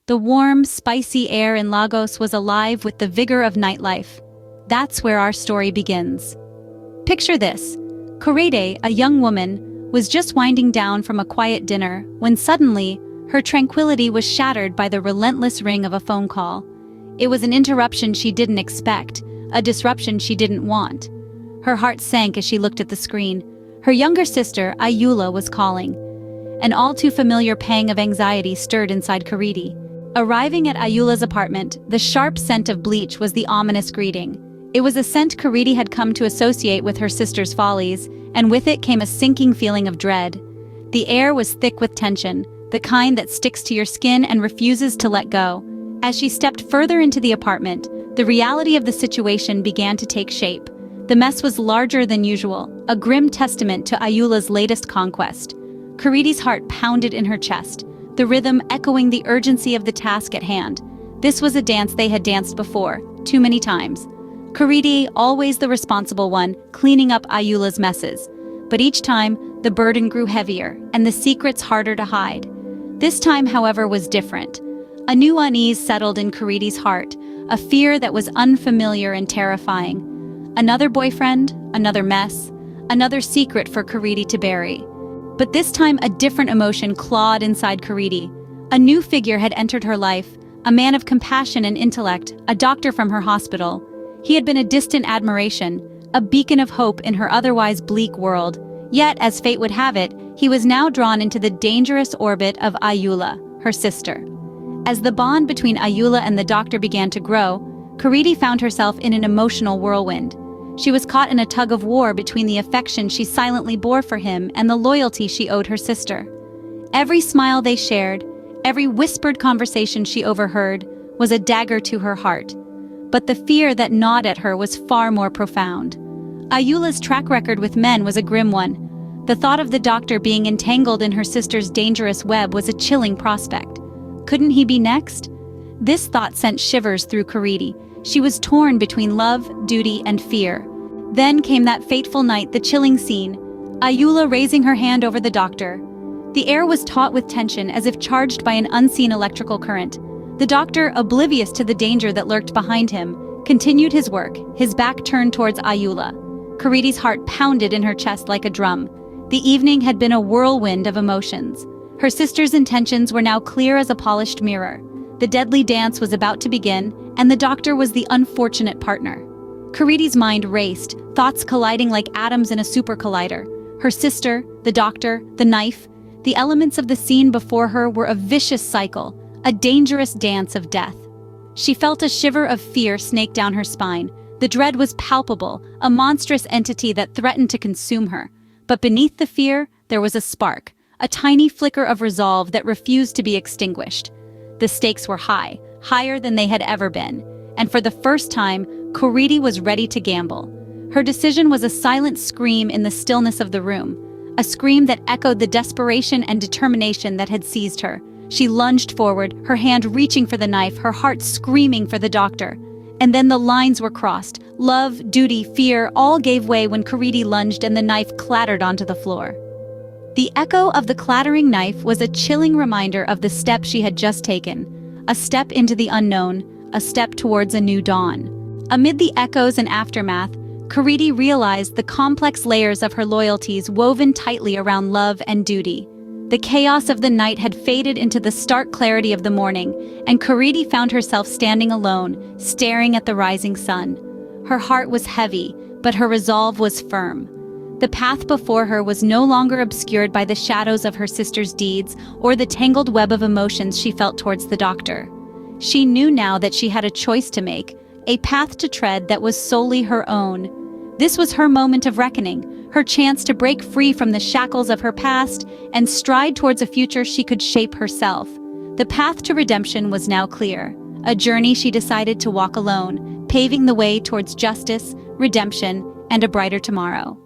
The warm, spicy air in Lagos was alive with the vigor of nightlife. That's where our story begins. Picture this. Korede, a young woman, was just winding down from a quiet dinner when suddenly, her tranquility was shattered by the relentless ring of a phone call. It was an interruption she didn't expect, a disruption she didn't want. Her heart sank as she looked at the screen. Her younger sister, Ayoola, was calling. An all-too-familiar pang of anxiety stirred inside Korede. Arriving at Ayoola's apartment, the sharp scent of bleach was the ominous greeting. It was a scent Korede had come to associate with her sister's follies, and with it came a sinking feeling of dread. The air was thick with tension, the kind that sticks to your skin and refuses to let go. As she stepped further into the apartment, the reality of the situation began to take shape. The mess was larger than usual, a grim testament to Ayoola's latest conquest. Korede's heart pounded in her chest, the rhythm echoing the urgency of the task at hand. This was a dance they had danced before, too many times. Korede, always the responsible one, cleaning up Ayoola's messes. But each time, the burden grew heavier, and the secrets harder to hide. This time, however, was different. A new unease settled in Korede's heart, a fear that was unfamiliar and terrifying. Another boyfriend, another mess, another secret for Korede to bury. But this time a different emotion clawed inside Korede. A new figure had entered her life, a man of compassion and intellect, a doctor from her hospital. He had been a distant admiration, a beacon of hope in her otherwise bleak world. Yet, as fate would have it, he was now drawn into the dangerous orbit of Ayoola, her sister. As the bond between Ayoola and the doctor began to grow, Korede found herself in an emotional whirlwind. She was caught in a tug-of-war between the affection she silently bore for him and the loyalty she owed her sister. Every smile they shared, every whispered conversation she overheard, was a dagger to her heart. But the fear that gnawed at her was far more profound. Ayoola's track record with men was a grim one. The thought of the doctor being entangled in her sister's dangerous web was a chilling prospect. Couldn't he be next? This thought sent shivers through Korede. She was torn between love, duty, and fear. Then came that fateful night, the chilling scene. Ayoola raising her hand over the doctor. The air was taut with tension as if charged by an unseen electrical current. The doctor, oblivious to the danger that lurked behind him, continued his work, his back turned towards Ayoola. Korede's heart pounded in her chest like a drum. The evening had been a whirlwind of emotions. Her sister's intentions were now clear as a polished mirror. The deadly dance was about to begin, and the doctor was the unfortunate partner. Korede's mind raced, thoughts colliding like atoms in a super collider. Her sister, the doctor, the knife. The elements of the scene before her were a vicious cycle, a dangerous dance of death. She felt a shiver of fear snake down her spine. The dread was palpable, a monstrous entity that threatened to consume her. But beneath the fear, there was a spark, a tiny flicker of resolve that refused to be extinguished. The stakes were high, higher than they had ever been, and for the first time, Korede was ready to gamble. Her decision was a silent scream in the stillness of the room, a scream that echoed the desperation and determination that had seized her. She lunged forward, her hand reaching for the knife, her heart screaming for the doctor. And then the lines were crossed. Love, duty, fear, all gave way when Korede lunged and the knife clattered onto the floor. The echo of the clattering knife was a chilling reminder of the step she had just taken, a step into the unknown, a step towards a new dawn. Amid the echoes and aftermath, Korede realized the complex layers of her loyalties woven tightly around love and duty. The chaos of the night had faded into the stark clarity of the morning, and Korede found herself standing alone, staring at the rising sun. Her heart was heavy, but her resolve was firm. The path before her was no longer obscured by the shadows of her sister's deeds or the tangled web of emotions she felt towards the doctor. She knew now that she had a choice to make, a path to tread that was solely her own. This was her moment of reckoning, her chance to break free from the shackles of her past and stride towards a future she could shape herself. The path to redemption was now clear, a journey she decided to walk alone, paving the way towards justice, redemption, and a brighter tomorrow.